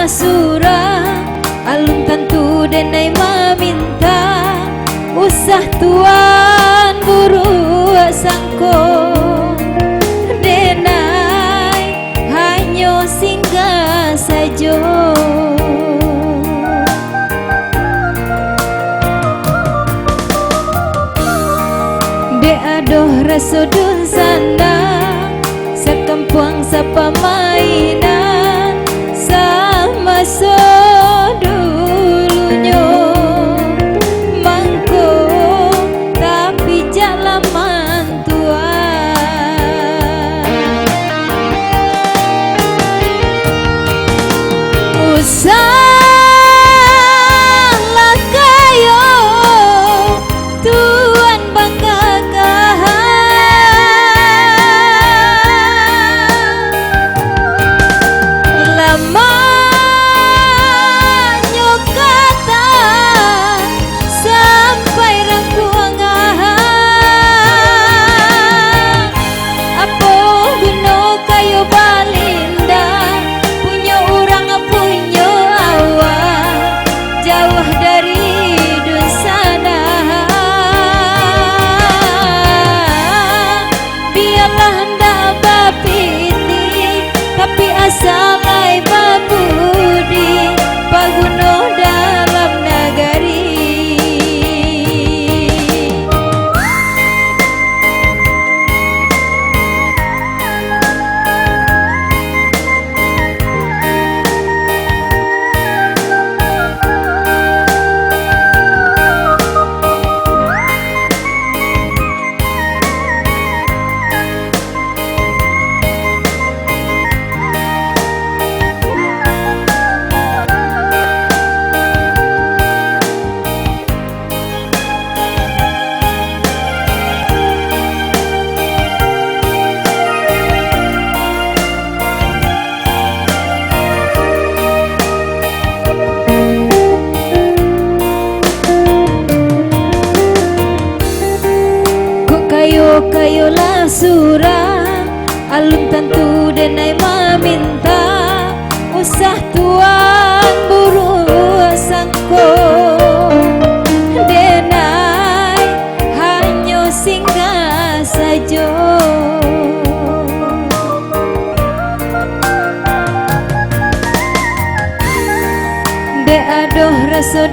surah alun tentu denai meminta usah tuan buru sangko denai hanya singgah saja. De adoh rasa sana sekampuang sapa mainan sama dulunya mangko tapi jalaman tuan usahlah kayo tuan banggakan lamanya kata sampai rangkuangan apa guna kayo balinda punya orang punya awak jauh dari dun sana biarlah hendak bapiti tapi asalai babudi paguno dalam nagari. Kayolah surah alun tentu denai meminta usah tuan buru sangko denai hanya singgah saja. De adoh rasa